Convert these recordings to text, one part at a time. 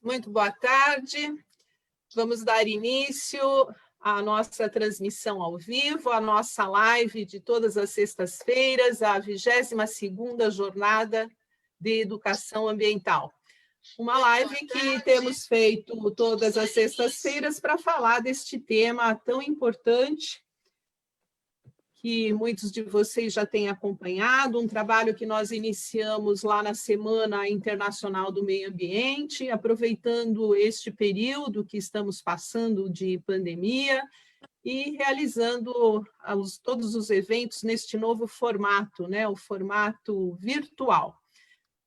Muito boa tarde. Vamos dar início à nossa transmissão ao vivo, à nossa live de todas as sextas-feiras, a 22ª Jornada de Educação Ambiental. Uma live que temos feito todas as sextas-feiras para falar deste tema tão importante, que muitos de vocês já têm acompanhado, um trabalho que nós iniciamos lá na Semana Internacional do Meio Ambiente, aproveitando este período que estamos passando de pandemia e realizando todos os eventos neste novo formato, né, o formato virtual.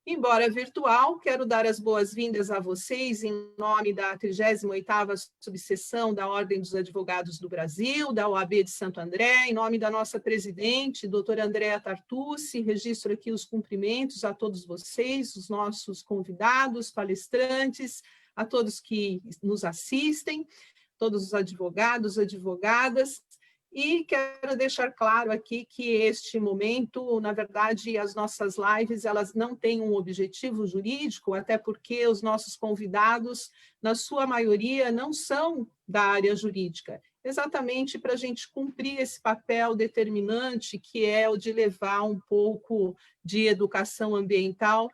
Embora virtual, quero dar as boas-vindas a vocês em nome da 38ª subseção da Ordem dos Advogados do Brasil, da OAB de Santo André, em nome da nossa presidente, doutora Andréa Tartucci, registro aqui os cumprimentos a todos vocês, os nossos convidados, palestrantes, a todos que nos assistem, todos os advogados, advogadas. E quero deixar claro aqui que este momento, na verdade, as nossas lives, elas não têm um objetivo jurídico, até porque os nossos convidados, na sua maioria, não são da área jurídica, exatamente para a gente cumprir esse papel determinante, que é o de levar um pouco de educação ambiental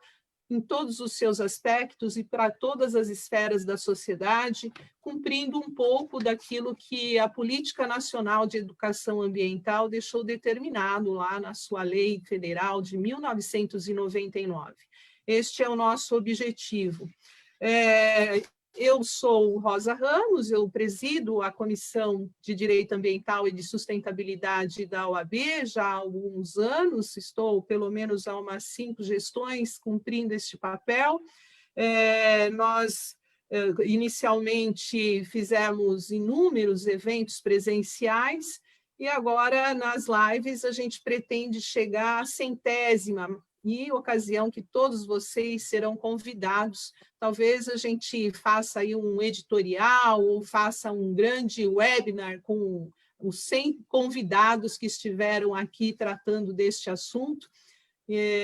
em todos os seus aspectos e para todas as esferas da sociedade, cumprindo um pouco daquilo que a Política Nacional de Educação Ambiental deixou determinado lá na sua Lei Federal de 1999. Este é o nosso objetivo. Eu sou Rosa Ramos, eu presido a Comissão de Direito Ambiental e de Sustentabilidade da OAB já há alguns anos, estou pelo menos há umas 5 gestões cumprindo este papel. Nós inicialmente fizemos inúmeros eventos presenciais e agora nas lives a gente pretende chegar à 100ª e ocasião que todos vocês serão convidados. Talvez a gente faça aí um editorial ou faça um grande webinar com os 100 convidados que estiveram aqui tratando deste assunto.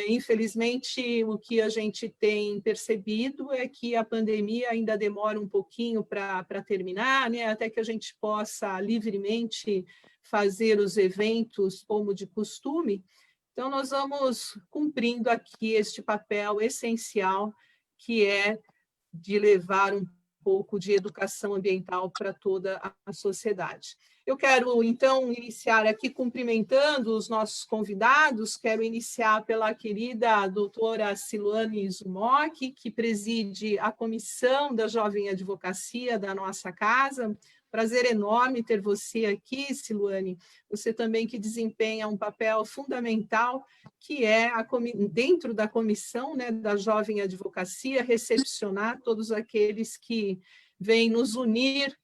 Infelizmente, o que a gente tem percebido é que a pandemia ainda demora um pouquinho para terminar, né? Até que a gente possa livremente fazer os eventos como de costume. Então, nós vamos cumprindo aqui este papel essencial, que é de levar um pouco de educação ambiental para toda a sociedade. Eu quero, então, iniciar aqui cumprimentando os nossos convidados. Quero iniciar pela querida doutora Siluane Zumock, que preside a Comissão da Jovem Advocacia da nossa casa. Prazer enorme ter você aqui, Siluane. Você também que desempenha um papel fundamental, que é, dentro da comissão, né, da Jovem Advocacia, recepcionar todos aqueles que vêm nos unir,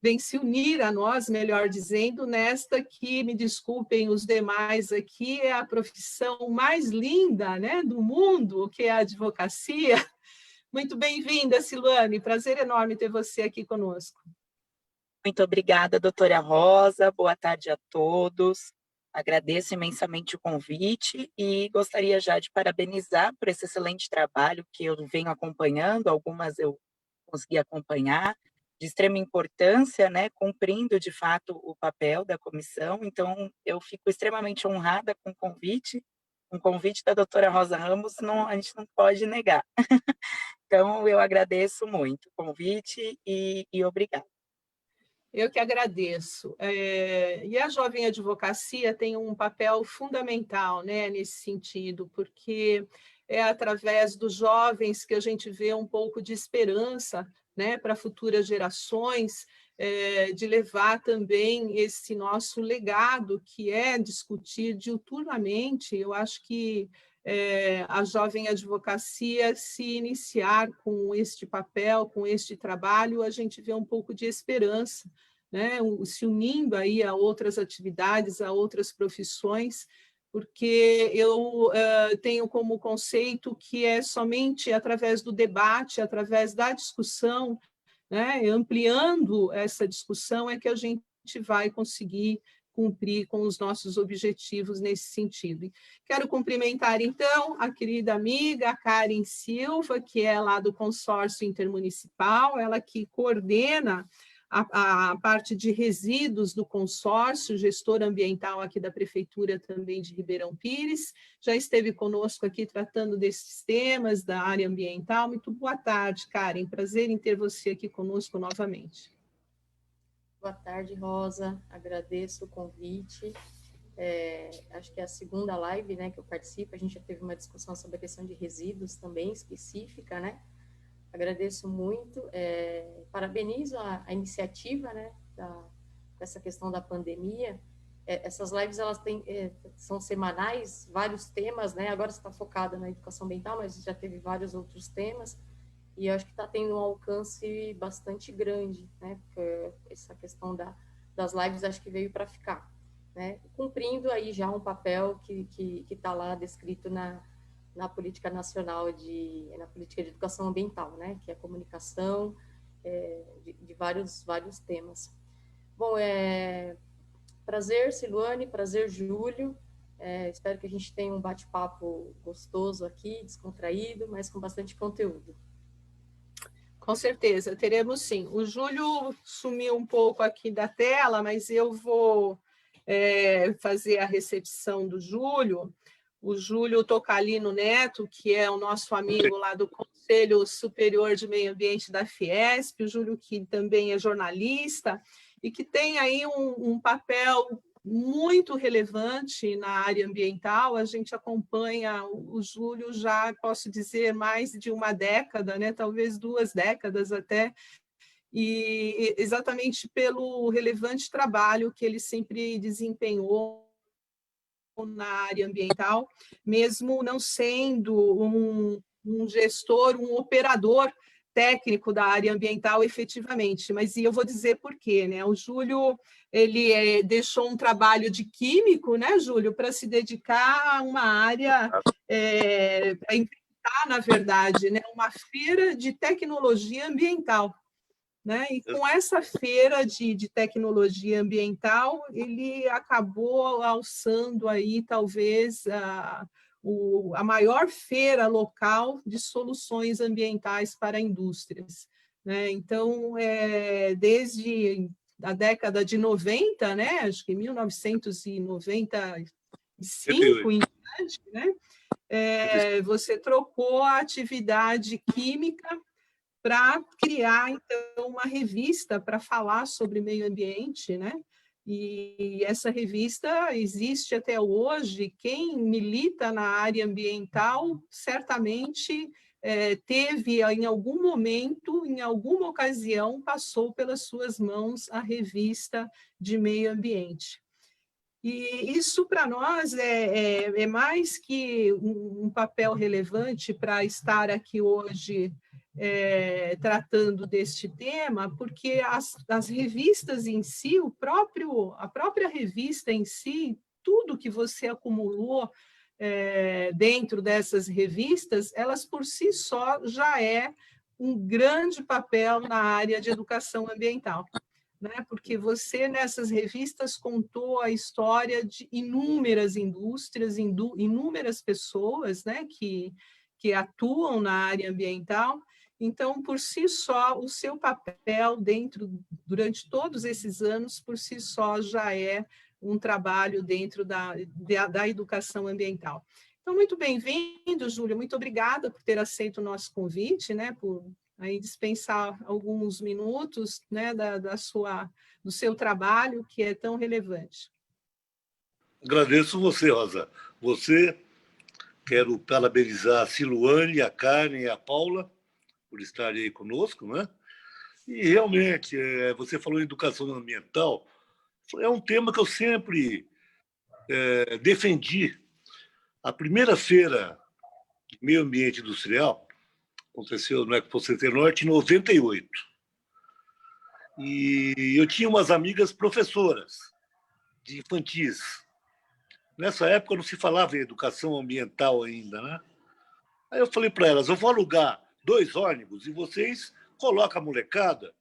vêm se unir a nós, melhor dizendo, nesta que, me desculpem os demais aqui, é a profissão mais linda, né, do mundo, que é a advocacia. Muito bem-vinda, Siluane. Prazer enorme ter você aqui conosco. Muito obrigada, doutora Rosa. Boa tarde a todos. Agradeço imensamente o convite e gostaria já de parabenizar por esse excelente trabalho que eu venho acompanhando, algumas eu consegui acompanhar, de extrema importância, né, cumprindo de fato o papel da comissão. Então, eu fico extremamente honrada com o convite. Um convite da doutora Rosa Ramos, não, a gente não pode negar. Então, eu agradeço muito o convite e obrigada. Eu que agradeço. E a Jovem Advocacia tem um papel fundamental, né, nesse sentido, porque é através dos jovens que a gente vê um pouco de esperança, né, para futuras gerações, de levar também esse nosso legado, que é discutir diuturnamente. Eu acho que a Jovem Advocacia, se iniciar com este papel, com este trabalho, a gente vê um pouco de esperança, né? Se unindo aí a outras atividades, a outras profissões, porque eu tenho como conceito que é somente através do debate, através da discussão, né? Ampliando essa discussão, é que a gente vai conseguir cumprir com os nossos objetivos nesse sentido. Quero cumprimentar, então, a querida amiga a Karen Silva, que é lá do Consórcio Intermunicipal, ela que coordena a parte de resíduos do consórcio, gestor ambiental aqui da Prefeitura também de Ribeirão Pires, já esteve conosco aqui tratando desses temas da área ambiental. Muito boa tarde, Karen, prazer em ter você aqui conosco novamente. Boa tarde, Rosa, agradeço o convite. Acho que é a segunda live, né, que eu participo. A gente já teve uma discussão sobre a questão de resíduos também específica, né? Agradeço muito, parabenizo a iniciativa, né, dessa questão da pandemia. Essas lives elas são semanais, vários temas, né? Agora está focada na educação ambiental, mas já teve vários outros temas. E eu acho que está tendo um alcance bastante grande, né? Porque essa questão das lives acho que veio para ficar, né? Cumprindo aí já um papel que está lá descrito na política nacional na política de educação ambiental, né? Que é a comunicação de vários temas. Bom, prazer, Silvane, prazer, Júlio. Espero que a gente tenha um bate-papo gostoso aqui, descontraído, mas com bastante conteúdo. Com certeza, teremos sim. O Júlio sumiu um pouco aqui da tela, mas eu vou fazer a recepção do Júlio. O Júlio Tocalino Neto, que é o nosso amigo lá do Conselho Superior de Meio Ambiente da Fiesp, o Júlio que também é jornalista e que tem aí um papel muito relevante na área ambiental. A gente acompanha o Júlio já, posso dizer, mais de uma década, né? Talvez 2 décadas até, e exatamente pelo relevante trabalho que ele sempre desempenhou na área ambiental, mesmo não sendo um gestor, um operador técnico da área ambiental efetivamente, mas eu vou dizer por quê, né? O Júlio, ele deixou um trabalho de químico, né, Júlio, para se dedicar a uma área, para inventar, na verdade, né, uma feira de tecnologia ambiental, né? E com essa feira de tecnologia ambiental, ele acabou alçando aí, talvez, a maior feira local de soluções ambientais para indústrias, né? Então, desde a década de 90, né? Acho que 1995 em diante, né? Você trocou a atividade química para criar, então, uma revista para falar sobre meio ambiente, né? E essa revista existe até hoje. Quem milita na área ambiental certamente teve, em algum momento, em alguma ocasião, passou pelas suas mãos a revista de meio ambiente. E isso, para nós, é mais que um papel relevante para estar aqui hoje tratando deste tema, porque as revistas em si, a própria revista em si, tudo que você acumulou dentro dessas revistas, elas por si só já é um grande papel na área de educação ambiental, né? Porque você, nessas revistas, contou a história de inúmeras indústrias, inúmeras pessoas, né, que atuam na área ambiental. Então, por si só, o seu papel durante todos esses anos, por si só, já é um trabalho dentro da educação ambiental. Então, muito bem-vindo, Júlia, muito obrigada por ter aceito o nosso convite, né, por aí dispensar alguns minutos, né, do seu trabalho, que é tão relevante. Agradeço você, Rosa. Quero parabenizar a Silvane, a Karen e a Paula por estarem aí conosco, né? E realmente, você falou em educação ambiental, é um tema que eu sempre defendi. A primeira feira de meio ambiente industrial aconteceu no Expo Center Norte em 98. E eu tinha umas amigas professoras de infantis. Nessa época não se falava em educação ambiental ainda, né? Aí eu falei para elas, eu vou alugar 2 ônibus e vocês colocam a molecada,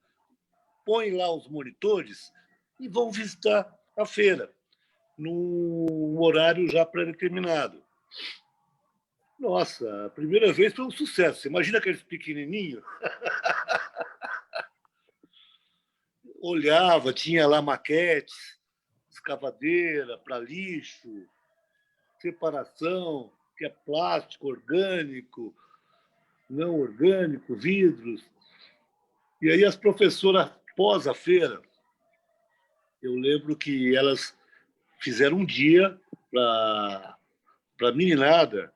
põem lá os monitores e vão visitar a feira. num horário já pré-determinado. Nossa, a primeira vez foi um sucesso. Você imagina aqueles pequenininhos? Olhava, tinha lá maquetes, escavadeira para lixo, separação, que é plástico, orgânico, não orgânico, vidros. E aí as professoras, após a feira, eu lembro que elas fizeram um dia para a meninada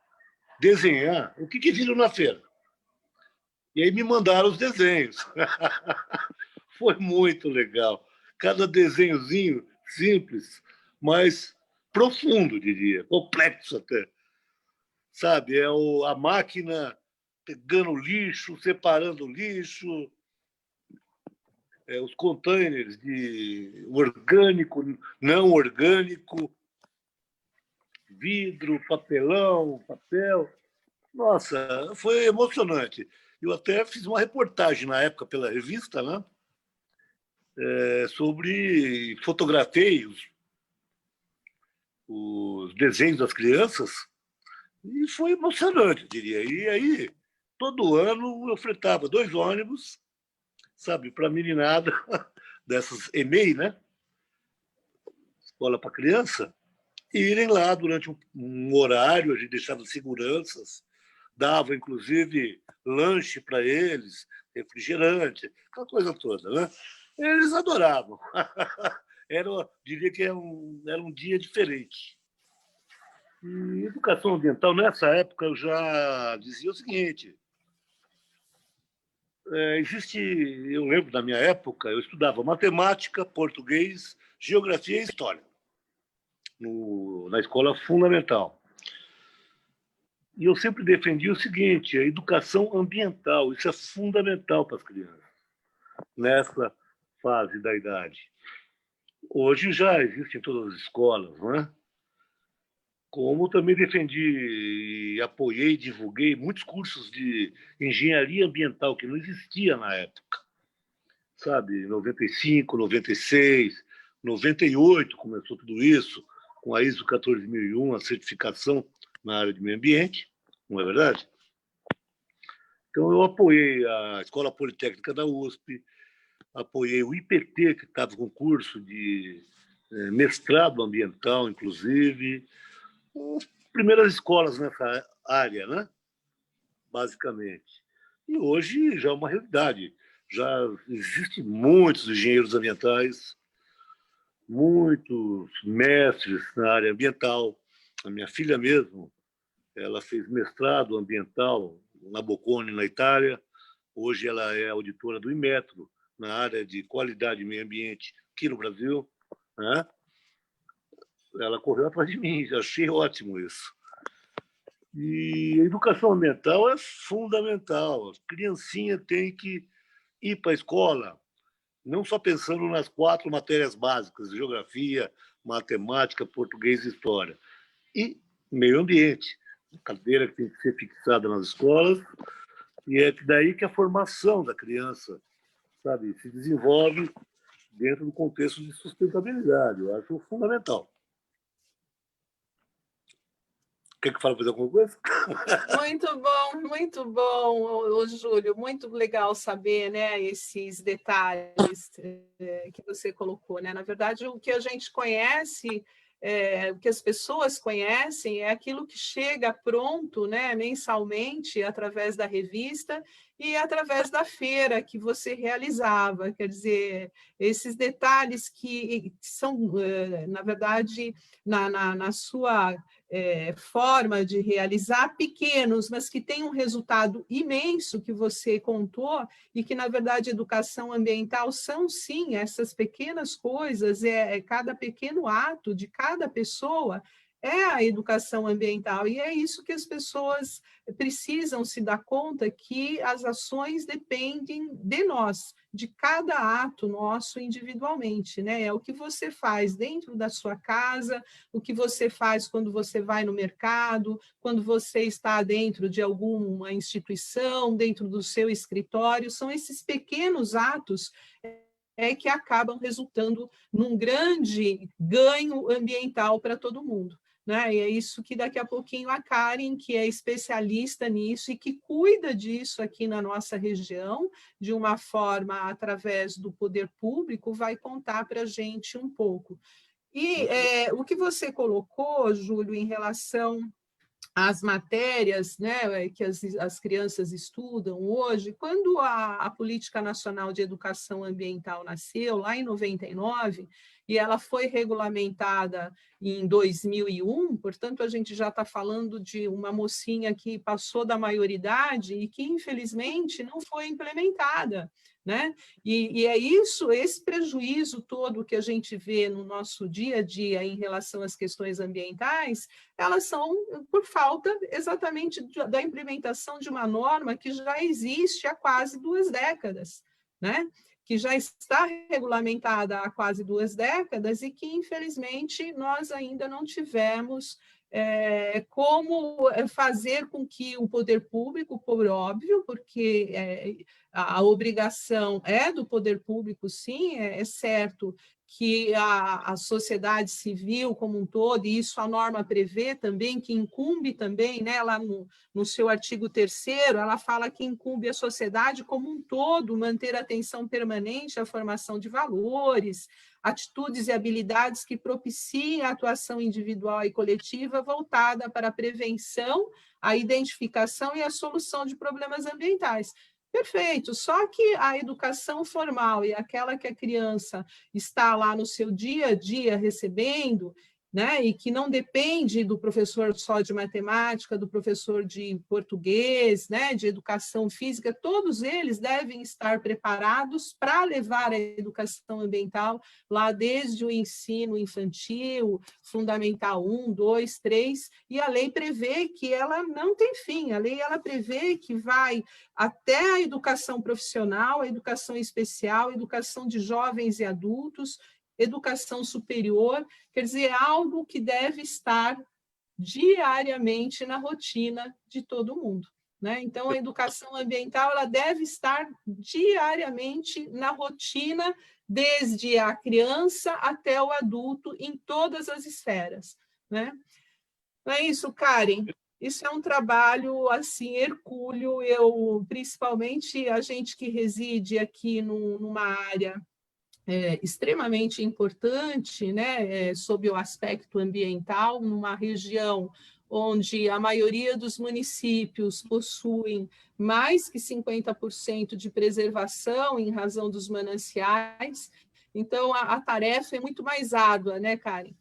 desenhar o que viram na feira. E aí me mandaram os desenhos. Foi muito legal. Cada desenhozinho simples, mas profundo, diria, complexo até. Sabe, a máquina pegando lixo, separando lixo, os containers de orgânico, não orgânico, vidro, papelão, papel. Nossa, foi emocionante. Eu até fiz uma reportagem na época pela revista, né? Sobre fotografei os desenhos das crianças e foi emocionante, eu diria. E aí, todo ano eu fretava 2 ônibus, sabe, para a meninada dessas EMEI, né? Escola para criança, e irem lá durante um horário, a gente deixava seguranças, dava, inclusive, lanche para eles, refrigerante, aquela coisa toda, né? Eles adoravam. Diria que era um dia diferente. E educação ambiental, nessa época, eu já dizia o seguinte, eu lembro da minha época, eu estudava matemática, português, geografia e história na escola fundamental. E eu sempre defendi o seguinte, a educação ambiental, isso é fundamental para as crianças, nessa fase da idade. Hoje já existe em todas as escolas, não é? Como também defendi, apoiei, divulguei muitos cursos de engenharia ambiental que não existia na época. Sabe, 95, 96, 98 começou tudo isso, com a ISO 14001, a certificação na área de meio ambiente, não é verdade? Então, eu apoiei a Escola Politécnica da USP, apoiei o IPT, que estava com curso de mestrado ambiental, inclusive, as primeiras escolas nessa área, né? Basicamente. E hoje já é uma realidade. Já existem muitos engenheiros ambientais, muitos mestres na área ambiental. A minha filha mesmo, ela fez mestrado ambiental na Bocconi, na Itália. Hoje ela é auditora do Inmetro, na área de qualidade e meio ambiente aqui no Brasil, né? Ela correu atrás de mim, achei ótimo isso. E a educação ambiental é fundamental. A criancinha tem que ir para a escola, não só pensando nas 4 matérias básicas, geografia, matemática, português e história. E meio ambiente, cadeira que tem que ser fixada nas escolas, e é daí que a formação da criança, sabe, se desenvolve dentro do contexto de sustentabilidade. Eu acho fundamental. Quer que fale mais alguma coisa? Muito bom, ô Júlio, muito legal saber, né, esses detalhes que você colocou, né? Na verdade, o que a gente conhece, o que as pessoas conhecem é aquilo que chega pronto, né, mensalmente, através da revista e através da feira que você realizava. Quer dizer, esses detalhes que são, na verdade, na sua forma de realizar, pequenos, mas que têm um resultado imenso que você contou, e que, na verdade, educação ambiental são, sim, essas pequenas coisas, cada pequeno ato de cada pessoa é a educação ambiental, e é isso que as pessoas precisam se dar conta, que as ações dependem de nós, de cada ato nosso individualmente, né? É o que você faz dentro da sua casa, o que você faz quando você vai no mercado, quando você está dentro de alguma instituição, dentro do seu escritório, são esses pequenos atos é que acabam resultando num grande ganho ambiental para todo mundo. Né? E é isso que daqui a pouquinho a Karen, que é especialista nisso e que cuida disso aqui na nossa região, de uma forma através do poder público, vai contar para a gente um pouco. E o que você colocou, Júlio, em relação às matérias, né, que as crianças estudam hoje, quando a Política Nacional de Educação Ambiental nasceu, lá em 99, e ela foi regulamentada em 2001, portanto, a gente já está falando de uma mocinha que passou da maioridade e que, infelizmente, não foi implementada. Né? E é isso, esse prejuízo todo que a gente vê no nosso dia a dia em relação às questões ambientais, elas são por falta exatamente da implementação de uma norma que já existe há quase 2 décadas, né? Que já está regulamentada há quase 2 décadas e que, infelizmente, nós ainda não tivemos como fazer com que o poder público, por óbvio, porque a obrigação é do poder público, sim, é certo que a sociedade civil como um todo, e isso a norma prevê também, que incumbe também, né, lá no seu artigo 3º, ela fala que incumbe a sociedade como um todo manter atenção permanente à formação de valores, atitudes e habilidades que propiciem a atuação individual e coletiva voltada para a prevenção, a identificação e a solução de problemas ambientais. Perfeito, só que a educação formal e aquela que a criança está lá no seu dia a dia recebendo, né, e que não depende do professor só de matemática, do professor de português, né, de educação física, todos eles devem estar preparados para levar a educação ambiental lá desde o ensino infantil, fundamental 1, 2, 3, e a lei prevê que ela não tem fim, a lei ela prevê que vai até a educação profissional, a educação especial, a educação de jovens e adultos, educação superior, quer dizer, é algo que deve estar diariamente na rotina de todo mundo. Né? Então, a educação ambiental ela deve estar diariamente na rotina, desde a criança até o adulto, em todas as esferas. Né? Não é isso, Karen? Isso é um trabalho assim hercúleo. Principalmente a gente que reside aqui numa área extremamente importante, né, sob o aspecto ambiental, numa região onde a maioria dos municípios possuem mais que 50% de preservação em razão dos mananciais. Então, a tarefa é muito mais árdua, né, Karen?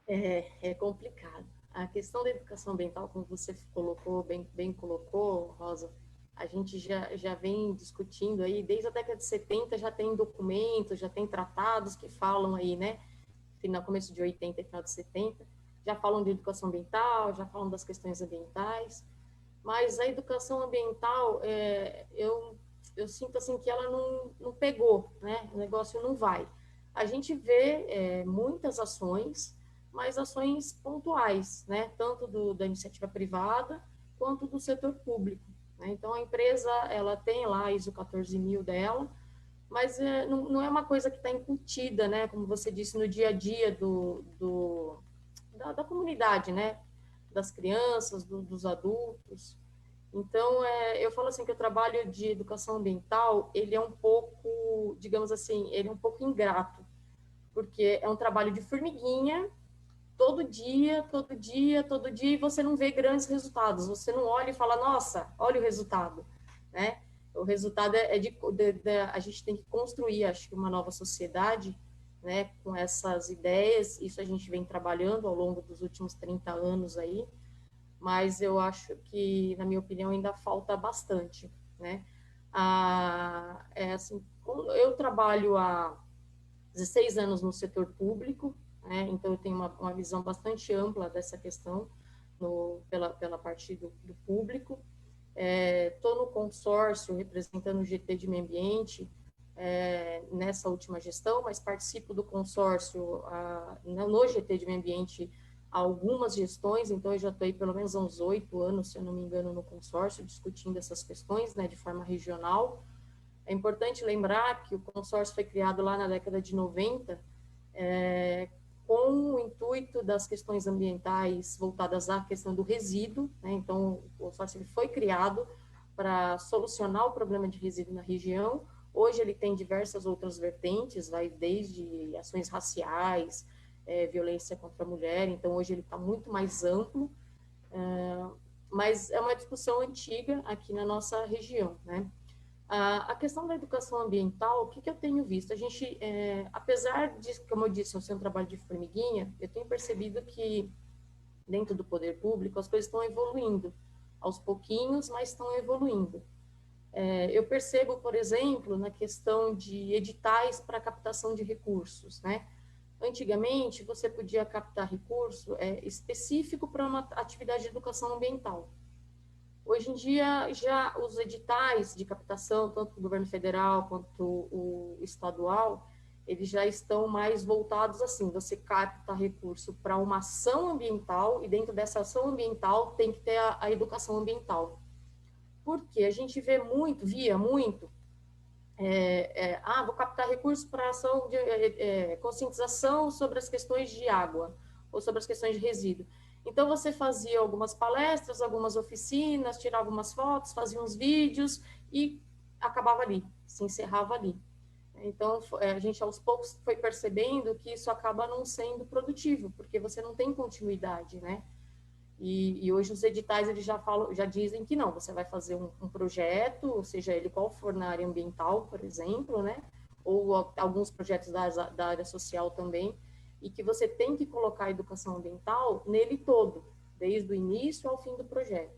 É complicado. A questão da educação ambiental, como você colocou, bem colocou, Rosa, a gente já vem discutindo aí, desde a década de 70 já tem documentos, já tem tratados que falam aí, né, no começo de 80 e final de 70, já falam de educação ambiental, já falam das questões ambientais, mas a educação ambiental, eu sinto assim que ela não pegou, né, o negócio não vai. A gente vê muitas ações, mas ações pontuais, né, tanto da iniciativa privada quanto do setor público. Então, a empresa ela tem lá a ISO 14000 dela, mas não é uma coisa que está incutida, né? Como você disse, no dia a dia da comunidade, né? Das crianças, dos adultos. Então, eu falo assim que o trabalho de educação ambiental, ele é um pouco, digamos assim, ele é um pouco ingrato, porque é um trabalho de formiguinha, todo dia, e você não vê grandes resultados. Você não olha e fala, nossa, olha o resultado, né? O resultado a gente tem que construir, acho que uma nova sociedade, né, com essas ideias. Isso a gente vem trabalhando ao longo dos últimos 30 anos aí, mas eu acho que, na minha opinião, ainda falta bastante, né? Assim, eu trabalho há 16 anos no setor público, né? Então eu tenho uma visão bastante ampla dessa questão pela parte do público. Estou no consórcio representando o GT de Meio Ambiente nessa última gestão, mas participo do consórcio no GT de Meio Ambiente há algumas gestões, então eu já estou aí pelo menos há uns 8 anos, se eu não me engano, no consórcio, discutindo essas questões, né, de forma regional. É importante lembrar que o consórcio foi criado lá na década de 90, com o intuito das questões ambientais voltadas à questão do resíduo, né? Então, o consórcio ele foi criado para solucionar o problema de resíduo na região. Hoje ele tem diversas outras vertentes, vai desde ações raciais, violência contra a mulher, então hoje ele está muito mais amplo, mas é uma discussão antiga aqui na nossa região, né? A questão da educação ambiental, o que eu tenho visto? A gente, apesar de, como eu disse, eu ser um trabalho de formiguinha, eu tenho percebido que dentro do poder público as coisas estão evoluindo, aos pouquinhos, mas estão evoluindo. Eu percebo, por exemplo, na questão de editais para captação de recursos, né? Antigamente, você podia captar recurso específico para uma atividade de educação ambiental. Hoje em dia, já os editais de captação, tanto do governo federal quanto o estadual, eles já estão mais voltados assim, você capta recurso para uma ação ambiental e dentro dessa ação ambiental tem que ter a educação ambiental. Porque a gente via muito, vou captar recursos para ação de conscientização sobre as questões de água ou sobre as questões de resíduo. Então, você fazia algumas palestras, algumas oficinas, tirava algumas fotos, fazia uns vídeos e acabava ali, se encerrava ali. Então, a gente aos poucos foi percebendo que isso acaba não sendo produtivo, porque você não tem continuidade, né? E hoje os editais eles já dizem que não, você vai fazer um projeto, seja ele qual for na área ambiental, por exemplo, né? Ou alguns projetos da área social também, e que você tem que colocar a educação ambiental nele todo, desde o início ao fim do projeto.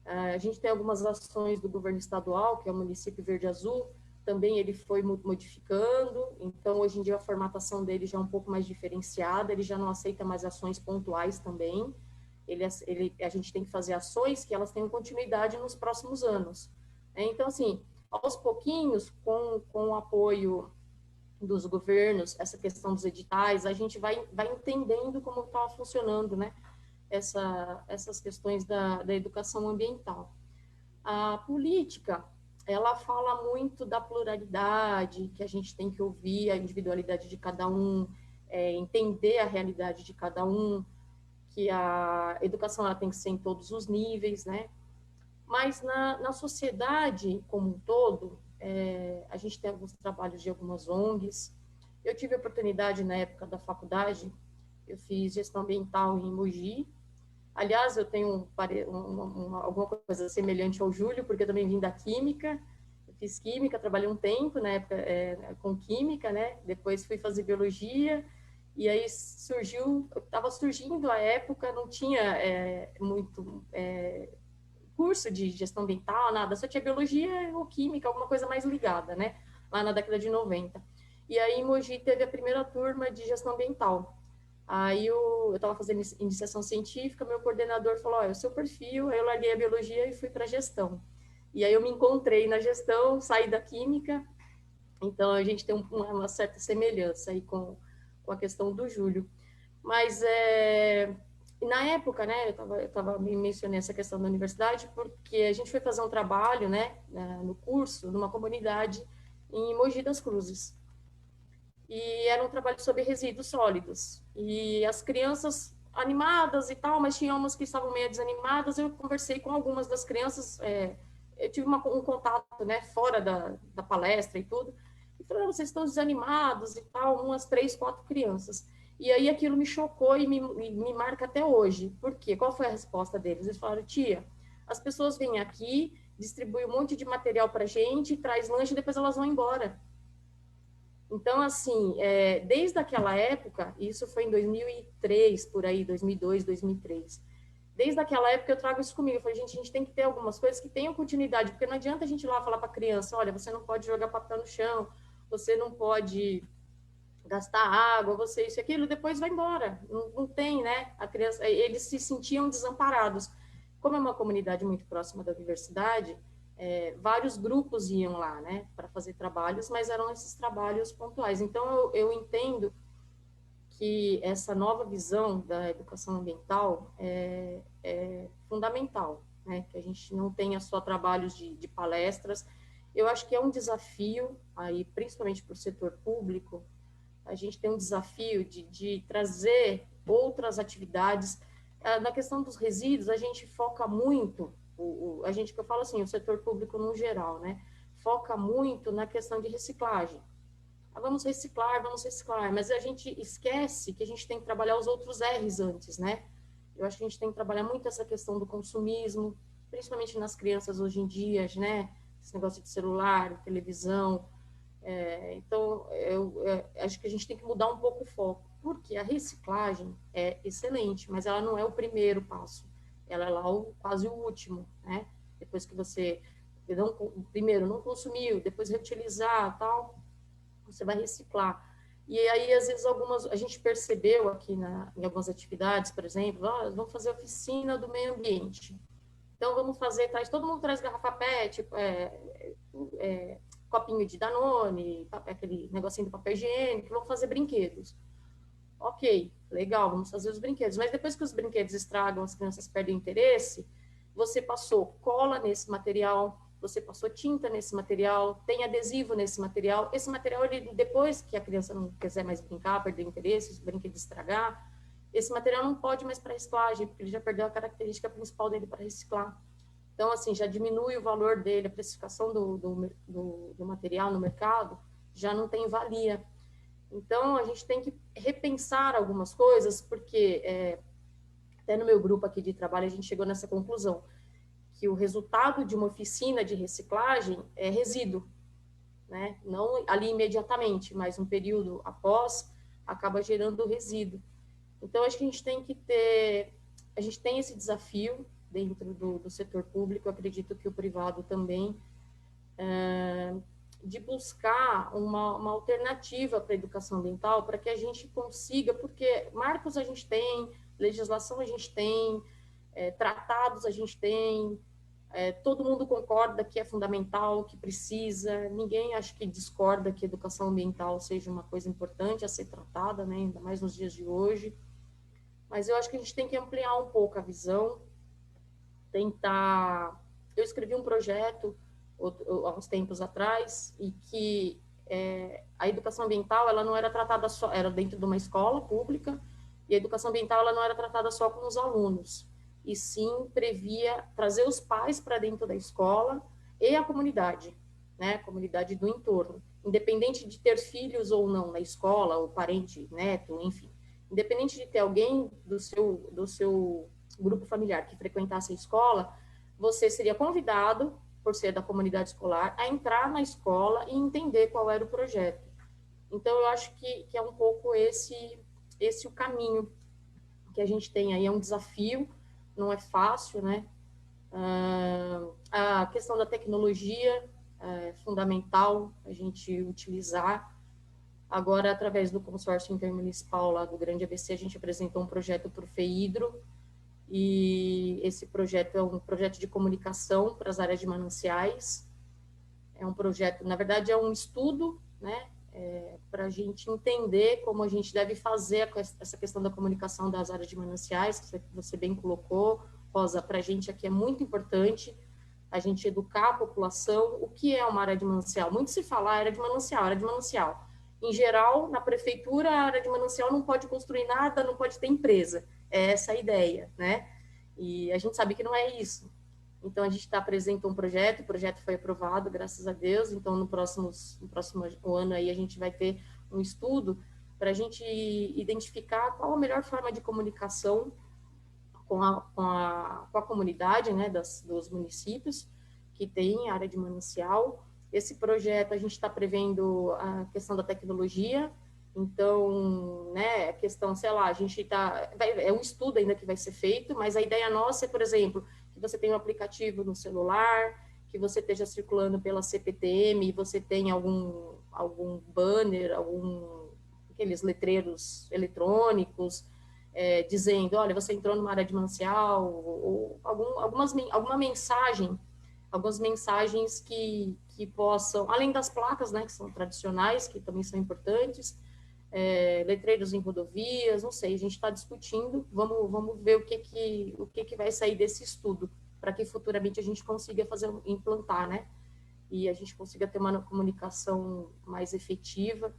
A gente tem algumas ações do governo estadual, que é o município Verde Azul, também ele foi modificando, então hoje em dia a formatação dele já é um pouco mais diferenciada, ele já não aceita mais ações pontuais também, a gente tem que fazer ações que elas tenham continuidade nos próximos anos. Então, assim, aos pouquinhos, com o apoio dos governos, essa questão dos editais, a gente vai entendendo como está funcionando, né, essas questões da educação ambiental. A política, ela fala muito da pluralidade, que a gente tem que ouvir a individualidade de cada um, entender a realidade de cada um, que a educação ela tem que ser em todos os níveis, né? Mas na sociedade como um todo, a gente tem alguns trabalhos de algumas ONGs. Eu tive a oportunidade, na época da faculdade, eu fiz gestão ambiental em Mogi. Aliás, eu tenho alguma coisa semelhante ao Júlio, porque eu também vim da Química. Eu fiz Química, trabalhei um tempo, na época, com Química, né? Depois fui fazer Biologia. E aí estava surgindo a época, não tinha muito curso de gestão ambiental, nada, só tinha biologia ou química, alguma coisa mais ligada, né? Lá na década de 90. E aí em Mogi teve a primeira turma de gestão ambiental. Aí eu estava fazendo iniciação científica, meu coordenador falou, olha, o seu perfil, aí eu larguei a biologia e fui para a gestão. E aí eu me encontrei na gestão, saí da química, então a gente tem uma certa semelhança aí com a questão do Júlio. Mas na época, né, eu me mencionei essa questão da universidade porque a gente foi fazer um trabalho, né, no curso, numa comunidade em Mogi das Cruzes. E era um trabalho sobre resíduos sólidos. E as crianças animadas e tal, mas tinha umas que estavam meio desanimadas. Eu conversei com algumas das crianças, eu tive um contato, né, fora da palestra e tudo. E falei, vocês estão desanimados e tal, umas 3, 4 crianças. E aí aquilo me chocou e me marca até hoje. Por quê? Qual foi a resposta deles? Eles falaram, tia, as pessoas vêm aqui, distribuem um monte de material para a gente, traz lanche e depois elas vão embora. Então, assim, desde aquela época, isso foi em 2003, por aí, 2002, 2003. Desde aquela época eu trago isso comigo. Eu falei, gente, a gente tem que ter algumas coisas que tenham continuidade, porque não adianta a gente ir lá falar para a criança, olha, você não pode jogar papel no chão, você não pode gastar água, você isso e aquilo, depois vai embora. Não tem, né? A criança, eles se sentiam desamparados. Como é uma comunidade muito próxima da universidade, vários grupos iam lá, né, para fazer trabalhos, mas eram esses trabalhos pontuais. Então, eu entendo que essa nova visão da educação ambiental é fundamental, né, que a gente não tenha só trabalhos de palestras. Eu acho que é um desafio, aí, principalmente para o setor público, a gente tem um desafio de trazer outras atividades. Na questão dos resíduos, a gente foca muito, a gente, que eu falo assim, o setor público no geral, né? Foca muito na questão de reciclagem. Vamos reciclar, mas a gente esquece que a gente tem que trabalhar os outros R's antes, né? Eu acho que a gente tem que trabalhar muito essa questão do consumismo, principalmente nas crianças hoje em dia, né? Esse negócio de celular, televisão. Então, eu acho que a gente tem que mudar um pouco o foco, porque a reciclagem é excelente, mas ela não é o primeiro passo, ela é lá quase o último, né? Depois que você, primeiro, não consumiu, depois reutilizar, tal, você vai reciclar. E aí, às vezes, a gente percebeu aqui em algumas atividades, por exemplo, vamos fazer oficina do meio ambiente. Então, todo mundo traz garrafa PET, copinho de Danone, aquele negocinho de papel higiênico, vamos fazer brinquedos. Ok, legal, vamos fazer os brinquedos. Mas depois que os brinquedos estragam, as crianças perdem o interesse, você passou cola nesse material, você passou tinta nesse material, tem adesivo nesse material. Esse material, depois que a criança não quiser mais brincar, perder o interesse, os brinquedos estragar, esse material não pode mais para reciclagem, porque ele já perdeu a característica principal dele para reciclar. Então, assim, já diminui o valor dele, a precificação do material no mercado já não tem valia. Então, a gente tem que repensar algumas coisas, porque até no meu grupo aqui de trabalho a gente chegou nessa conclusão, que o resultado de uma oficina de reciclagem é resíduo, né? Não ali imediatamente, mas um período após acaba gerando resíduo. Então, acho que a gente tem esse desafio dentro do setor público, eu acredito que o privado também, de buscar uma alternativa para a educação ambiental, para que a gente consiga, porque marcos a gente tem, legislação a gente tem, tratados a gente tem, todo mundo concorda que é fundamental, que precisa, ninguém acho que discorda que a educação ambiental seja uma coisa importante a ser tratada, né, ainda mais nos dias de hoje, mas eu acho que a gente tem que ampliar um pouco a visão, tentar... Eu escrevi um projeto há uns tempos atrás, e que a educação ambiental, ela não era tratada só, era dentro de uma escola pública, e a educação ambiental, ela não era tratada só com os alunos, e sim previa trazer os pais para dentro da escola e a comunidade, né, a comunidade do entorno, independente de ter filhos ou não na escola, ou parente, neto, enfim, independente de ter alguém do seu grupo familiar que frequentasse a escola, você seria convidado, por ser da comunidade escolar, a entrar na escola e entender qual era o projeto. Então, eu acho que é um pouco esse o caminho que a gente tem aí. É um desafio, não é fácil, né? A questão da tecnologia é fundamental a gente utilizar. Agora, através do consórcio intermunicipal lá do Grande ABC, a gente apresentou um projeto para o FEIDRO, e esse projeto é um projeto de comunicação para as áreas de mananciais. É um projeto, na verdade, é um estudo, né, para a gente entender como a gente deve fazer essa questão da comunicação das áreas de mananciais, que você bem colocou, Rosa, para a gente aqui é muito importante a gente educar a população o que é uma área de manancial. Muito se fala área de manancial. Em geral, na prefeitura, a área de manancial não pode construir nada, não pode ter empresa. É essa a ideia, né? E a gente sabe que não é isso. Então, a gente apresenta um projeto, o projeto foi aprovado, graças a Deus, então no próximo ano aí a gente vai ter um estudo para a gente identificar qual a melhor forma de comunicação com a comunidade, né, dos municípios que tem área de manancial. Esse projeto a gente está prevendo a questão da tecnologia, então, né, a questão, sei lá, a gente é um estudo ainda que vai ser feito, mas a ideia nossa é, por exemplo, que você tenha um aplicativo no celular, que você esteja circulando pela CPTM, e você tenha algum banner, aqueles letreiros eletrônicos, dizendo, olha, você entrou numa área de manancial, ou alguma mensagem, algumas mensagens que possam, além das placas, né, que são tradicionais, que também são importantes, letreiros em rodovias, não sei, a gente está discutindo, vamos ver o que vai sair desse estudo, para que futuramente a gente consiga implantar, né? e a gente consiga ter uma comunicação mais efetiva,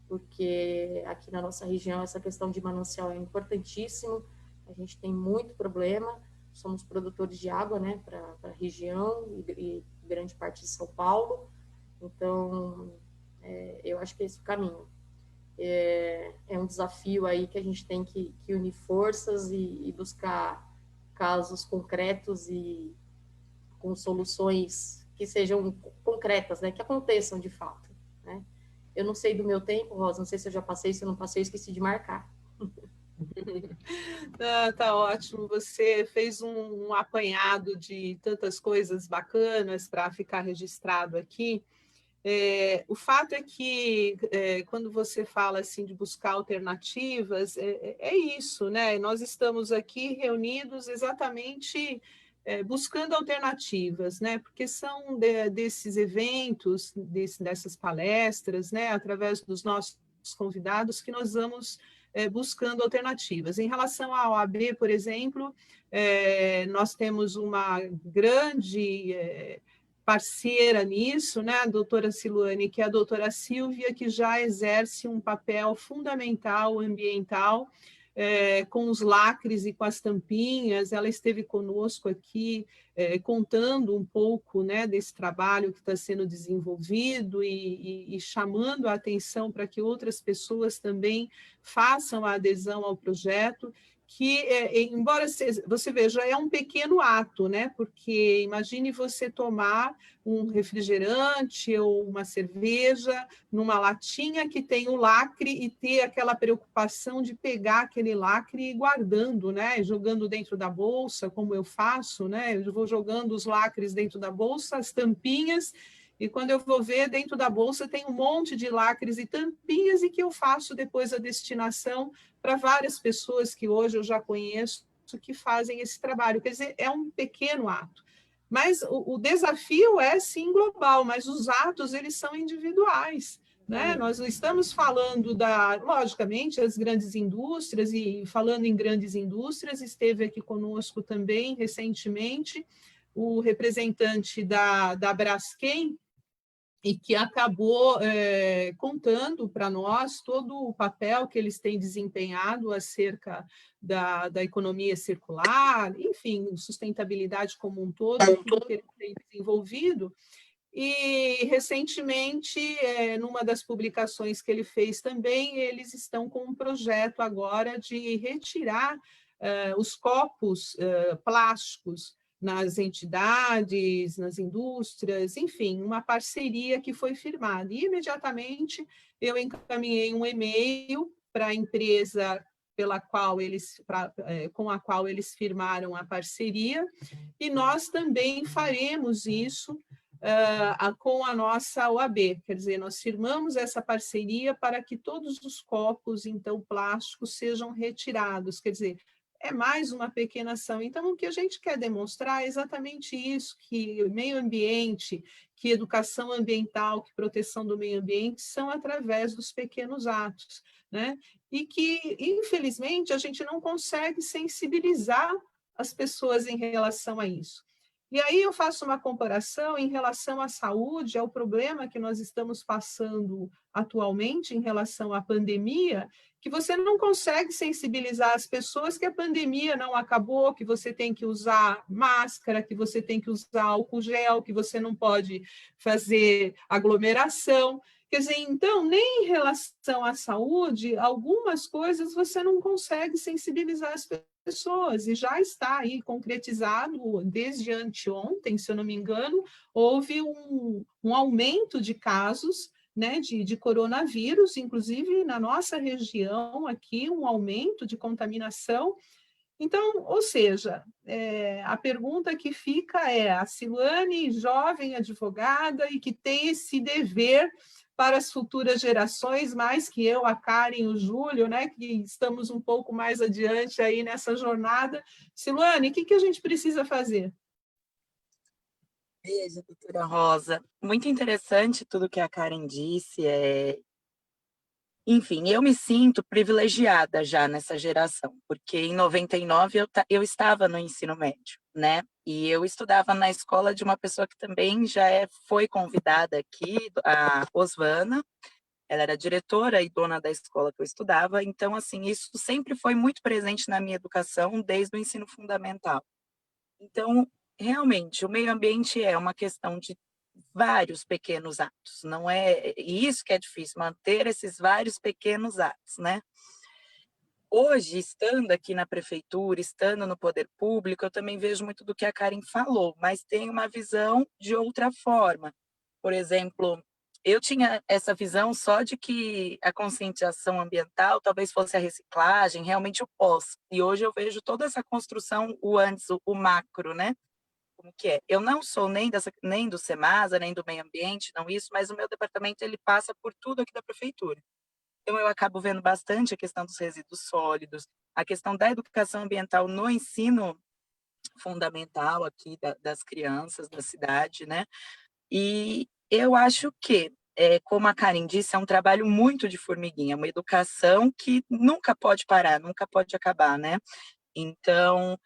porque aqui na nossa região essa questão de manancial é importantíssimo, a gente tem muito problema, somos produtores de água, né, para a região e grande parte de São Paulo, então eu acho que é esse o caminho. É um desafio aí que a gente tem que unir forças e buscar casos concretos e com soluções que sejam concretas, né, que aconteçam de fato, né? Eu não sei do meu tempo, Rosa, não sei se eu já passei, se eu não passei, eu esqueci de marcar. Tá ótimo, você fez um apanhado de tantas coisas bacanas para ficar registrado aqui. O fato é que, quando você fala assim, de buscar alternativas, é isso, né? Nós estamos aqui reunidos exatamente buscando alternativas, né? Porque são desses eventos, dessas palestras, né? Através dos nossos convidados, que nós vamos buscando alternativas. Em relação à OAB, por exemplo, nós temos uma grande parceira nisso, né, a doutora Siluane, que é a doutora Silvia, que já exerce um papel fundamental ambiental, com os lacres e com as tampinhas. Ela esteve conosco aqui, contando um pouco, né, desse trabalho que está sendo desenvolvido e chamando a atenção para que outras pessoas também façam a adesão ao projeto, que, embora você veja, é um pequeno ato, né? Porque imagine você tomar um refrigerante ou uma cerveja numa latinha que tem o lacre e ter aquela preocupação de pegar aquele lacre e ir guardando, né? Jogando dentro da bolsa, como eu faço, né? Eu vou jogando os lacres dentro da bolsa, as tampinhas, e quando eu vou ver, dentro da bolsa tem um monte de lacres e tampinhas, e que eu faço depois a destinação para várias pessoas que hoje eu já conheço que fazem esse trabalho. Quer dizer, é um pequeno ato. Mas o desafio é, sim, global, mas os atos, eles são individuais, né? Nós não estamos falando logicamente, as grandes indústrias, e falando em grandes indústrias, esteve aqui conosco também, recentemente, o representante da Braskem, e que acabou contando para nós todo o papel que eles têm desempenhado acerca da economia circular, enfim, sustentabilidade como um todo, tudo que eles têm desenvolvido. E, recentemente, numa das publicações que ele fez também, eles estão com um projeto agora de retirar os copos plásticos nas entidades, nas indústrias, enfim, uma parceria que foi firmada. E, imediatamente, eu encaminhei um e-mail para a empresa com a qual eles firmaram a parceria, e nós também faremos isso com a nossa OAB, quer dizer, nós firmamos essa parceria para que todos os copos, então, plásticos sejam retirados, quer dizer, é mais uma pequena ação. Então, o que a gente quer demonstrar é exatamente isso, que meio ambiente, que educação ambiental, que proteção do meio ambiente são através dos pequenos atos, né? E que, infelizmente, a gente não consegue sensibilizar as pessoas em relação a isso. E aí eu faço uma comparação em relação à saúde, ao problema que nós estamos passando atualmente em relação à pandemia, que você não consegue sensibilizar as pessoas que a pandemia não acabou, que você tem que usar máscara, que você tem que usar álcool gel, que você não pode fazer aglomeração. Quer dizer, então, nem em relação à saúde, algumas coisas você não consegue sensibilizar as pessoas, e já está aí concretizado desde anteontem, se eu não me engano, houve um aumento de casos, né, de coronavírus, inclusive na nossa região aqui, um aumento de contaminação. Então, ou seja, a pergunta que fica é: a Siluane, jovem advogada e que tem esse dever para as futuras gerações, mais que eu, a Karen e o Júlio, né, que estamos um pouco mais adiante aí nessa jornada. Siluane, o que a gente precisa fazer? Veja, doutora Rosa, muito interessante tudo que a Karen disse, Enfim, eu me sinto privilegiada já nessa geração, porque em 99 eu estava no ensino médio, né? E eu estudava na escola de uma pessoa que também foi convidada aqui, a Osvana. Ela era diretora e dona da escola que eu estudava, então, assim, isso sempre foi muito presente na minha educação desde o ensino fundamental. Então, realmente, o meio ambiente é uma questão de vários pequenos atos, não é? E isso que é difícil, manter esses vários pequenos atos, né? Hoje, estando aqui na prefeitura, estando no poder público, eu também vejo muito do que a Karen falou, mas tem uma visão de outra forma. Por exemplo, eu tinha essa visão só de que a conscientização ambiental talvez fosse a reciclagem, realmente o pós. E hoje eu vejo toda essa construção, o antes, o macro, né? Como que é? Eu não sou nem do Semasa, nem do meio ambiente, não isso, mas o meu departamento ele passa por tudo aqui da prefeitura. Então eu acabo vendo bastante a questão dos resíduos sólidos, a questão da educação ambiental no ensino fundamental aqui das crianças da cidade, né? E eu acho que, como a Karen disse, é um trabalho muito de formiguinha, uma educação que nunca pode parar, nunca pode acabar, né? Então,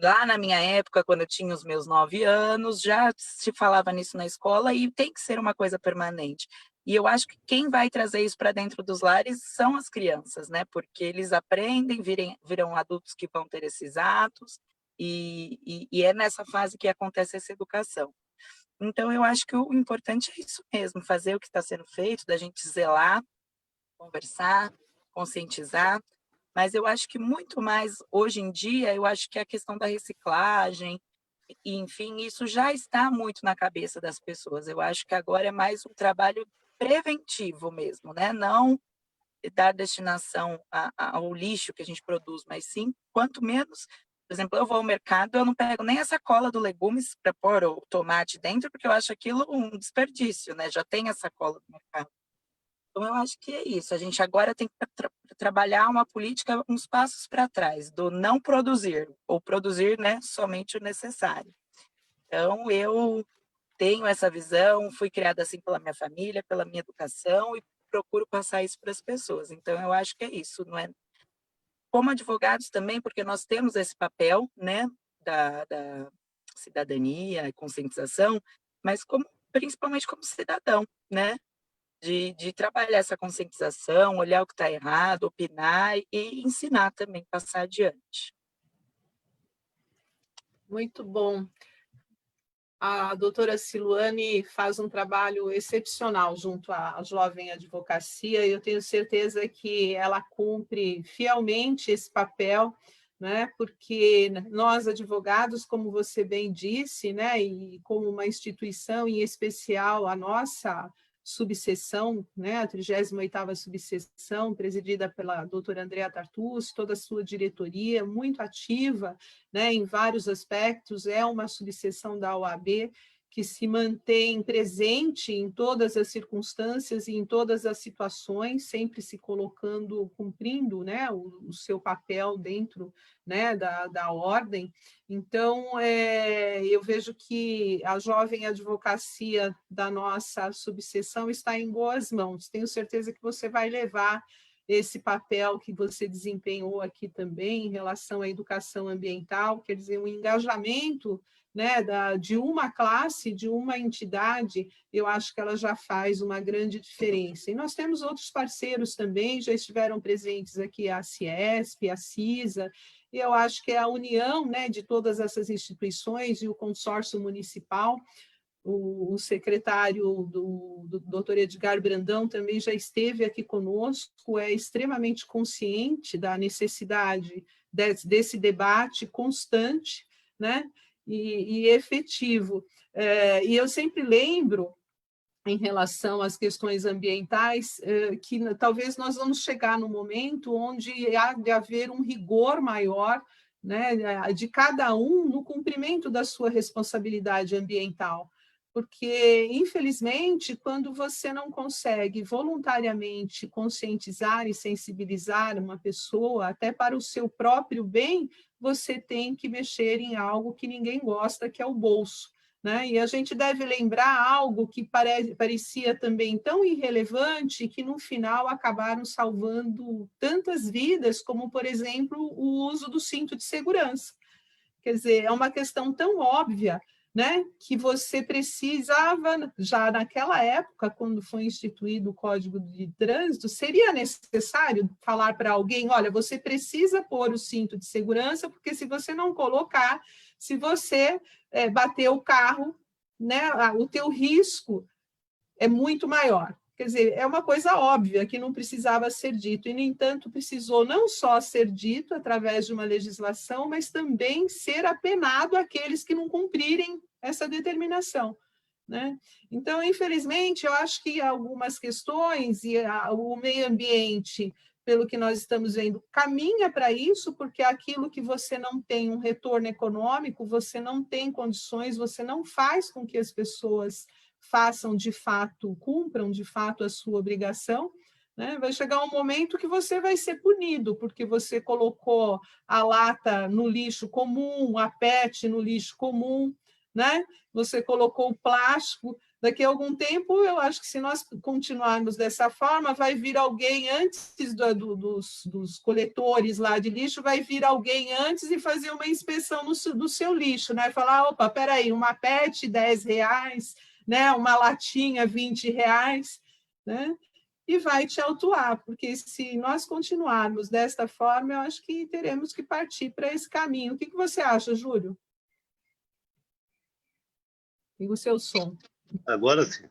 lá na minha época, quando eu tinha os meus 9 anos, já se falava nisso na escola e tem que ser uma coisa permanente. E eu acho que quem vai trazer isso para dentro dos lares são as crianças, né? Porque eles aprendem, virão adultos que vão ter esses atos, e é nessa fase que acontece essa educação. Então, eu acho que o importante é isso mesmo, fazer o que está sendo feito, da gente zelar, conversar, conscientizar, mas eu acho que muito mais hoje em dia, eu acho que a questão da reciclagem, e, enfim, isso já está muito na cabeça das pessoas. Eu acho que agora é mais um trabalho preventivo mesmo, né? Não dar destinação ao lixo que a gente produz, mas sim, quanto menos. Por exemplo, eu vou ao mercado, eu não pego nem a sacola do legumes para pôr o tomate dentro, porque eu acho aquilo um desperdício, né? Já tem a sacola do mercado. Então, eu acho que é isso. A gente agora tem que trabalhar uma política uns passos para trás, do não produzir, ou produzir, né, somente o necessário. Então, eu tenho essa visão, fui criada assim pela minha família, pela minha educação, e procuro passar isso para as pessoas. Então, eu acho que é isso, não é? Como advogados também, porque nós temos esse papel, né, da cidadania e conscientização, mas principalmente como cidadão, né? De trabalhar essa conscientização, olhar o que está errado, opinar e ensinar também, passar adiante. Muito bom. A doutora Siluane faz um trabalho excepcional junto à Jovem Advocacia, e eu tenho certeza que ela cumpre fielmente esse papel, né? Porque nós, advogados, como você bem disse, né? E como uma instituição, em especial a nossa subseção, né? A 38ª subseção, presidida pela doutora Andrea Tartucci, toda a sua diretoria, muito ativa, né, em vários aspectos, é uma subseção da OAB que se mantém presente em todas as circunstâncias e em todas as situações, sempre se colocando, cumprindo, né, o seu papel dentro, né, da ordem. Então, eu vejo que a jovem advocacia da nossa subseção está em boas mãos. Tenho certeza que você vai levar esse papel que você desempenhou aqui também em relação à educação ambiental, quer dizer, um engajamento, né, de uma classe, de uma entidade, eu acho que ela já faz uma grande diferença. E nós temos outros parceiros também, já estiveram presentes aqui a Ciesp, a CISA, e eu acho que é a união, né, de todas essas instituições e o consórcio municipal. O secretário do Dr. Edgar Brandão também já esteve aqui conosco, é extremamente consciente da necessidade desse debate constante, né, e efetivo. E eu sempre lembro, em relação às questões ambientais, que talvez nós vamos chegar num momento onde há de haver um rigor maior, né, de cada um no cumprimento da sua responsabilidade ambiental. Porque, infelizmente, quando você não consegue voluntariamente conscientizar e sensibilizar uma pessoa, até para o seu próprio bem, você tem que mexer em algo que ninguém gosta, que é o bolso, né? E a gente deve lembrar algo que parecia também tão irrelevante que, no final, acabaram salvando tantas vidas, como, por exemplo, o uso do cinto de segurança. Quer dizer, é uma questão tão óbvia, né, que você precisava, já naquela época, quando foi instituído o Código de Trânsito, seria necessário falar para alguém, olha, você precisa pôr o cinto de segurança, porque se você não colocar, se você bater o carro, né, o teu risco é muito maior. Quer dizer, é uma coisa óbvia que não precisava ser dito, e, no entanto, precisou não só ser dito através de uma legislação, mas também ser apenado aqueles que não cumprirem essa determinação, né? Então, infelizmente, eu acho que algumas questões e o meio ambiente, pelo que nós estamos vendo, caminha para isso, porque aquilo que você não tem um retorno econômico, você não tem condições, você não faz com que as pessoas façam de fato, cumpram de fato a sua obrigação, né? Vai chegar um momento que você vai ser punido, porque você colocou a lata no lixo comum, a PET no lixo comum, né? Você colocou o plástico. Daqui a algum tempo, eu acho que se nós continuarmos dessa forma, vai vir alguém antes dos coletores lá de lixo, vai vir alguém antes e fazer uma inspeção do seu lixo, né? Falar, opa, peraí, uma PET, R$ 10, né? Uma latinha, R$ 20, né? E vai te autuar, porque se nós continuarmos desta forma, eu acho que teremos que partir para esse caminho. O que você acha, Júlio? E o seu som. Agora sim.